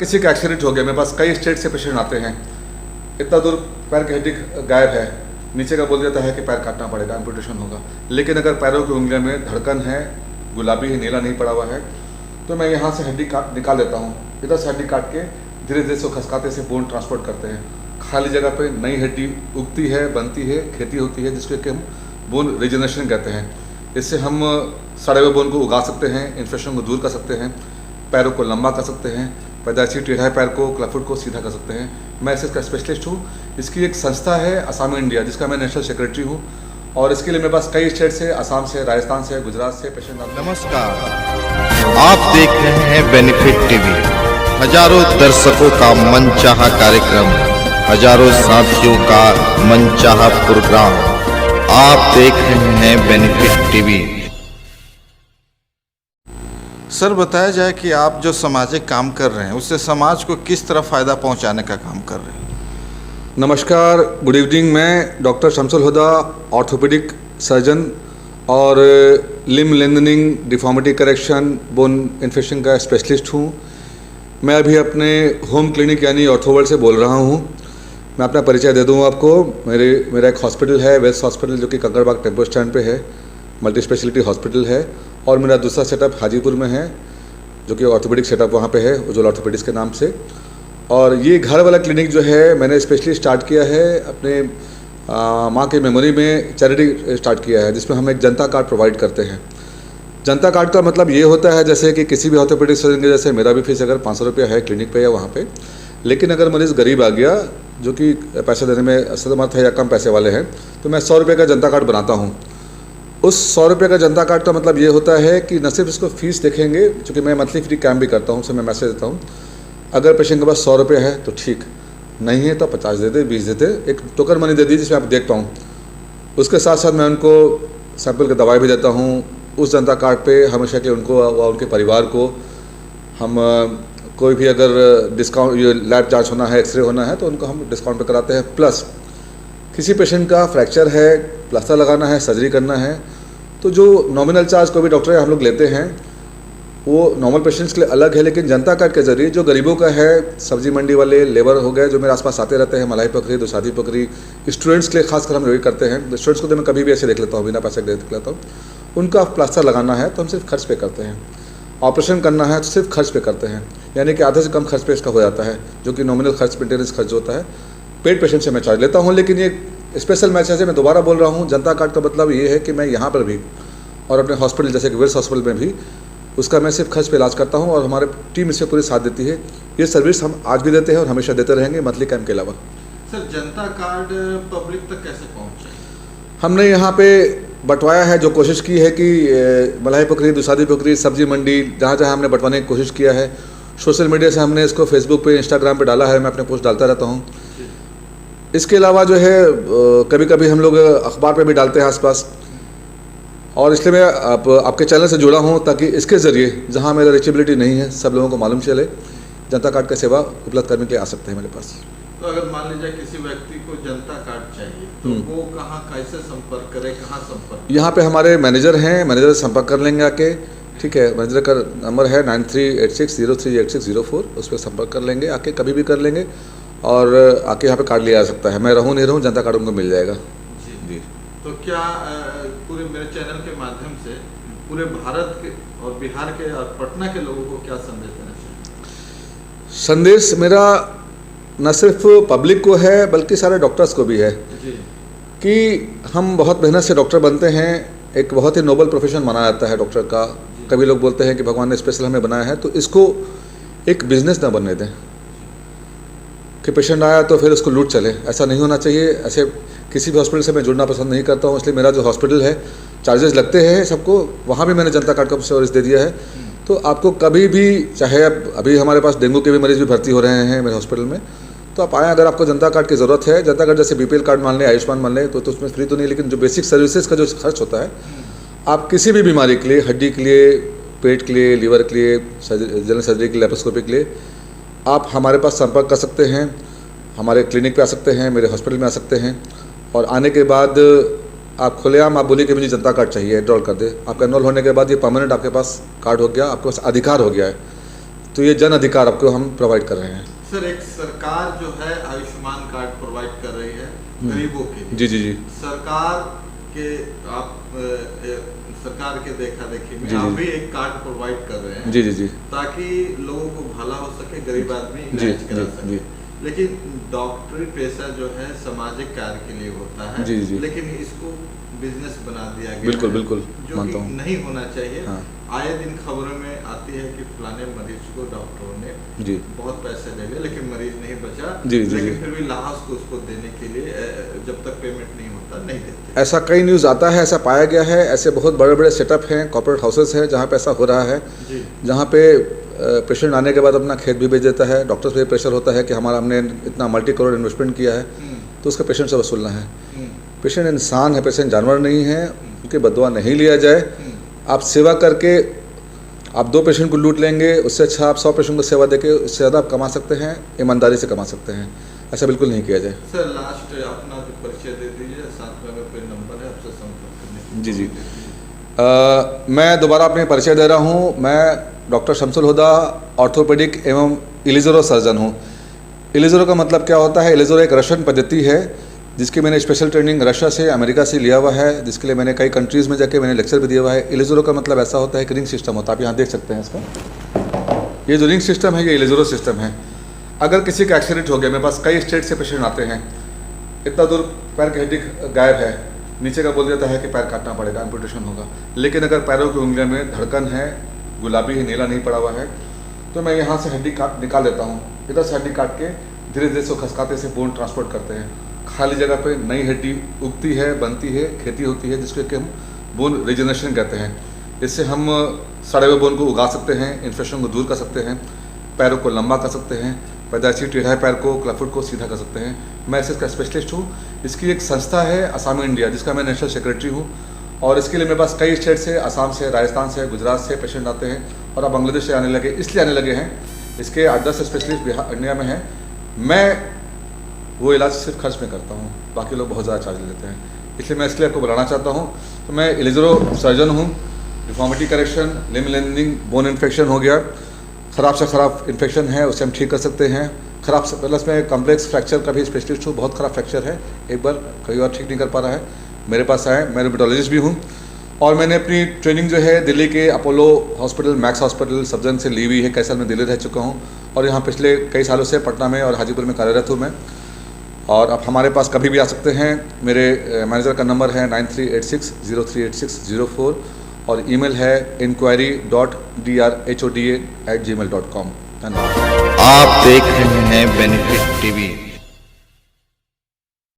किसी का एक्सीडेंट हो गया, मेरे पास कई स्टेट से पेशेंट आते हैं, इतना दूर पैर की हड्डी गायब है, नीचे का बोल देता है कि पैर काटना पड़ेगा, एम्पुटेशन होगा। लेकिन अगर पैरों की उंगलियों में धड़कन है, गुलाबी है, नीला नहीं पड़ा हुआ है, तो मैं यहाँ से हड्डी निकाल देता हूँ। इधर से हड्डी काट के धीरे धीरे से खसकाते से बोन ट्रांसपोर्ट करते हैं। खाली जगह पे नई हड्डी उगती है, बनती है, खेती होती है, जिसको कि हम बोन रिजनरेशन कहते हैं। इससे हम सड़े हुए बोन को उगा सकते हैं, इन्फेक्शन को दूर कर सकते हैं, पैरों को लंबा कर सकते हैं, पैदाइशी टेढ़ा पैर को, क्लबफुट को सीधा कर सकते हैं। मैं इसका स्पेशलिस्ट हूँ। इसकी एक संस्था है आसाम इंडिया, जिसका मैं नेशनल सेक्रेटरी हूँ, और इसके लिए मेरे पास कई स्टेट से, आसाम से, राजस्थान से, गुजरात से पेशेंट आते हैं। नमस्कार, आप देख रहे हैं बेनिफिट टीवी। हजारों दर्शकों का मनचाहा कार्यक्रम, हजारों साथियों का मनचाहा प्रोग्राम, आप देख रहे हैं बेनिफिट टीवी। सर, बताया जाए कि आप जो सामाजिक काम कर रहे हैं उससे समाज को किस तरह फ़ायदा पहुंचाने का काम कर रहे हैं? नमस्कार, गुड इवनिंग। मैं डॉक्टर शमसुल हुदा, ऑर्थोपेडिक सर्जन और limb lengthening, deformity correction, bone infection का स्पेशलिस्ट हूँ। मैं अभी अपने होम क्लिनिक यानी ऑर्थोवर्ल्ड से बोल रहा हूँ। मैं अपना परिचय दे दूँ आपको। मेरा एक हॉस्पिटल है, वेस्ट हॉस्पिटल, जो कि कंकड़बाग टेम्पो स्टैंड पे है, मल्टी स्पेशलिटी हॉस्पिटल है। और मेरा दूसरा सेटअप हाजीपुर में है, जो कि ऑर्थोपेडिक सेटअप वहाँ पे है, उज्ज्वल ऑर्थोपेडिक्स के नाम से। और ये घर वाला क्लिनिक जो है मैंने स्पेशली स्टार्ट किया है अपने माँ के मेमोरी में, चैरिटी स्टार्ट किया है, जिसमें हम एक जनता कार्ड प्रोवाइड करते हैं। जनता कार्ड का मतलब ये होता है जैसे कि किसी भी ऑर्थोपेडिक सर्जन के जैसे मेरा भी फीस अगर 500 रुपया है क्लिनिक पे या वहाँ पे, लेकिन अगर मरीज़ गरीब आ गया जो कि पैसे देने में असमर्थ है या कम पैसे वाले हैं, तो मैं 100 रुपये का जनता कार्ड बनाता हूँ। उस 100 रुपये का जनता कार्ड का मतलब ये होता है कि न सिर्फ इसको फीस देखेंगे, चूँकि मैं मंथली फ्री कैम्प भी करता हूँ, उससे मैं मैसेज देता हूँ। अगर पेशेंट के पास 100 रुपये है तो ठीक, नहीं है तो 50 दे दे, 20 दे दे, एक टोकन मनी दे दी जिसमें आप देख पाऊँ। उसके साथ साथ मैं उनको सैंपल की दवाई भी देता हूँ। उस जनता कार्ड पे हमेशा के उनको व उनके परिवार को हम कोई भी अगर डिस्काउंट, ये लैब जांच होना है, एक्सरे होना है, तो उनको हम डिस्काउंट पे कराते हैं। प्लस किसी पेशेंट का फ्रैक्चर है, प्लास्टर लगाना है, सर्जरी करना है, तो जो नॉमिनल चार्ज कोई भी डॉक्टर हम लोग लेते हैं वो नॉर्मल पेशेंट्स के लिए अलग है। लेकिन जनता कार्ड के जरिए जो गरीबों का है, सब्जी मंडी वाले, लेबर हो गए जो मेरे आसपास आते रहते हैं, मलाई पकड़ी, दुशादी पकड़ी, स्टूडेंट्स के लिए खासकर हम यही करते हैं। स्टूडेंट्स को तो मैं कभी भी ऐसे देख लेता हूँ, बिना पैसे देख लेता हूँ। उनका प्लास्टर लगाना है तो हम सिर्फ खर्च पे करते हैं, ऑपरेशन करना है तो सिर्फ खर्च पे करते हैं, यानी कि आधे से कम खर्च पे इसका हो जाता है, जो कि नॉमिनल खर्च, मेंटेनेंस खर्च होता है। पेड पेशेंट से मैं चार्ज लेता हूँ। लेकिन ये स्पेशल मैसेज है, मैं दोबारा बोल रहा हूँ, जनता कार्ड का मतलब ये है कि मैं यहाँ पर भी और अपने हॉस्पिटल जैसे कि विर्स हॉस्पिटल में भी उसका मैं सिर्फ खर्च पे इलाज करता हूँ, और हमारे टीम इससे पूरी साथ देती है। ये सर्विस हम आज भी देते हैं और हमेशा देते रहेंगे, मंथली कैंप के अलावा। सर, जनता कार्ड पब्लिक तक कैसे पहुँचे? हमने यहाँ पे बंटवाया है, जो कोशिश की है कि मलाई पकड़ी, दुशादी पकड़ी, सब्जी मंडी, जहाँ जहाँ हमने बंटवाने की कोशिश किया है। सोशल मीडिया से हमने इसको फेसबुक पे, इंस्टाग्राम पे डाला है, मैं अपने पोस्ट डालता रहता हूँ। इसके अलावा जो है कभी कभी हम लोग अखबार पे भी डालते हैं आसपास, और इसलिए मैं आपके चैनल से जुड़ा हूँ ताकि इसके ज़रिए जहाँ मेरा रीचेबिलिटी नहीं है, सब लोगों को मालूम चले, जनता कार्ड का सेवा उपलब्ध करने के लिए आ सकते हैं मेरे पास। तो अगर मान लीजिए किसी व्यक्ति को जनता कार्ड चाहिए तो वो कहाँ, कैसे संपर्क करे, कहाँ संपर्क? यहाँ पे हमारे मैनेजर हैं, मैनेजर से संपर्क कर लेंगे आके, ठीक है। मैनेजर का नंबर है 9386038604, उस पर संपर्क कर लेंगे, आके कभी भी कर लेंगे, और आके यहाँ पे कार्ड लिया जा सकता है। मैं रहूँ नहीं रहूँ, जनता कार्ड उनको मिल जाएगा। जी। तो क्या पूरे मेरे चैनल के माध्यम से पूरे भारत के और बिहार के और पटना के लोगों को क्या संदेश देना चाहिए? संदेश मेरा न सिर्फ पब्लिक को है बल्कि सारे डॉक्टर्स को भी है जी, कि हम बहुत मेहनत से डॉक्टर बनते हैं। एक बहुत ही नोबल प्रोफेशन माना जाता है डॉक्टर का। कभी लोग बोलते हैं कि भगवान ने स्पेशल हमें बनाया है, तो इसको एक बिजनेस ना बनने दें कि पेशेंट आया तो फिर उसको लूट चले। ऐसा नहीं होना चाहिए। ऐसे किसी भी हॉस्पिटल से मैं जुड़ना पसंद नहीं करता हूँ। इसलिए मेरा जो हॉस्पिटल है, चार्जेस लगते हैं सबको, वहाँ भी मैंने जनता कार्ड का सर्विस दे दिया है। तो आपको कभी भी, चाहे अभी हमारे पास डेंगू के भी मरीज़ भी भर्ती हो रहे हैं मेरे हॉस्पिटल में, तो आप आएँ। अगर आपको जनता कार्ड की ज़रूरत है, जनता कार्ड जैसे BPL कार्ड मान लें, आयुष्मान मान लें, तो उसमें फ्री तो नहीं, लेकिन जो बेसिक सर्विसेज का जो खर्च होता है, आप किसी भी बीमारी के लिए, हड्डी के लिए, पेट के लिए, लीवर के लिए, जनरल सर्जरी के लिए, लेप्रोस्कोपी के लिए, आप हमारे पास संपर्क कर सकते हैं। हमारे क्लिनिक पे आ सकते हैं, मेरे हॉस्पिटल में आ सकते हैं, और आने के बाद आप खुलेआम आप बोलिए कि मुझे जनता कार्ड चाहिए, एनरोल कर दे। आपका एनरोल होने के बाद ये परमानेंट आपके पास कार्ड हो गया, आपके पास अधिकार हो गया है। तो ये जन अधिकार आपको हम प्रोवाइड कर रहे हैं। सर, एक सरकार जो है आयुष्मान कार्ड प्रोवाइड कर रही है गरीबों के लिए। जी जी जी सरकार के आप सरकार के देखा देखी में जी, आप जी। भी एक कार्ड प्रोवाइड कर रहे हैं जी जी जी ताकि लोगों को भला हो सके, गरीब आदमी जी, इलाज करा जी, सके। जी। लेकिन डॉक्टरी पेशा जो है सामाजिक कार्य के लिए होता है। जी, जी। लेकिन इसको बिजनेस बना दिया गया बिल्कुल, है, बिल्कुल, जो मानता कि हूँ। नहीं होना चाहिए। हाँ। आए दिन खबरों में आती है कि फलाने मरीज को डॉक्टरों ने जी बहुत पैसे ले लिए लेकिन मरीज नहीं बचा। जी, जी, लेकिन जी। फिर भी लाश को उसको देने के लिए जब तक पेमेंट नहीं होता नहीं देते। ऐसा कई न्यूज़ आता है, ऐसा पाया गया है। ऐसे बहुत बड़े बड़े सेटअप हैं, कॉर्पोरेट हाउसेस हैं जहाँ पे ऐसा हो रहा है, जी जहाँ पे पेशेंट आने के बाद अपना खेत भी बेच देता है। डॉक्टर्स पे प्रेशर होता है कि हमने इतना मल्टी करोड़ इन्वेस्टमेंट किया है तो उसका पेशेंट से वसूलना है। पेशेंट इंसान है, पेशेंट जानवर नहीं है, उनके बदवा नहीं लिया जाए। आप सेवा करके आप 2 पेशेंट को लूट लेंगे, उससे अच्छा आप 100 पेशेंट को सेवा देके उससे ज़्यादा आप कमा सकते हैं, ईमानदारी से कमा सकते हैं। ऐसा बिल्कुल नहीं किया जाए। सर, लास्ट अपना जो परिचय दे दीजिए, साथ में अगर कोई नंबर है आपसे संपर्क करने जी जी मैं दोबारा अपने परिचय दे रहा हूँ। मैं डॉक्टर शमसुल हुदा ऑर्थोपेडिक एवं इलिज़रो सर्जन हूँ। इलिज़रो का मतलब क्या होता है? इलिज़रो एक रशियन पद्धति है जिसकी मैंने स्पेशल ट्रेनिंग रशिया से, अमेरिका से लिया हुआ है, जिसके लिए मैंने कई कंट्रीज़ में जाके मैंने लेक्चर भी दिया हुआ है। इलिज़रो का मतलब ऐसा होता है कि रिंग सिस्टम होता है। आप यहाँ देख सकते हैं इसका, ये जो रिंग सिस्टम है ये इलिज़रो सिस्टम है। अगर किसी का एक्सीडेंट हो गया, मेरे पास कई स्टेट से पेशेंट आते हैं, इतना दूर पैर की हड्डी गायब है, नीचे का बोल देता है कि पैर काटना पड़ेगा, एम्पुटेशन होगा। लेकिन अगर पैरों की उंगलियों में धड़कन है, गुलाबी है, नीला नहीं पड़ा हुआ है, तो मैं यहाँ से हड्डी काट निकाल देता हूँ। इधर से हड्डी काट के धीरे धीरे से खसकाते से बोन ट्रांसपोर्ट करते हैं। खाली जगह पे नई हड्डी उगती है, बनती है, खेती होती है, जिसको कि हम बोन रिजनरेशन कहते हैं। इससे हम सड़े हुए बोन को उगा सकते हैं, इन्फेक्शन को दूर कर सकते हैं, पैरों को लंबा कर सकते हैं, पैदाइशी टेढ़ा पैर को, क्लबफुट को सीधा कर सकते हैं। मैं इसका स्पेशलिस्ट हूँ। इसकी एक संस्था है असामी इंडिया, जिसका मैं नेशनल सेक्रेटरी हूँ, और इसके लिए मेरे पास कई स्टेट से, असम से, राजस्थान से, गुजरात से पेशेंट आते हैं, और अब बांग्लादेश से आने लगे। इसलिए आने लगे हैं, इसके 8-10 स्पेशलिस्ट बिहार इंडिया में हैं। मैं वो इलाज सिर्फ खर्च में करता हूँ, बाकी लोग बहुत ज़्यादा चार्ज लेते हैं, इसलिए मैं इसलिए आपको बुलाना चाहता हूँ। तो मैं इलिज़रो सर्जन हूँ। Deformity correction, limb lengthening, bone infection हो गया, ख़राब से ख़राब इन्फेक्शन है उसे हम ठीक कर सकते हैं। ख़राब से प्लस मैं कॉम्प्लेक्स फ्रैक्चर का भी स्पेशलिस्ट हूँ। बहुत ख़राब फ्रैक्चर है, एक बार कई बार ठीक नहीं कर पा रहा है, मेरे पास आए। मैं रूमेटोलॉजिस्ट भी हूँ, और मैंने अपनी ट्रेनिंग जो है दिल्ली के Apollo hospital, max hospital, Safdarjung से ली हुई है। कई साल में दिल्ली रह चुका हूँ, और यहाँ पिछले कई सालों से पटना में और हाजीपुर में कार्यरत हूँ मैं। और आप हमारे पास कभी भी आ सकते हैं। मेरे मैनेजर का नंबर है 9386038604, और ईमेल है inquiry.drhoda@gmail.com। धन्यवाद। आप देख रहे हैं बेनिफिट टीवी।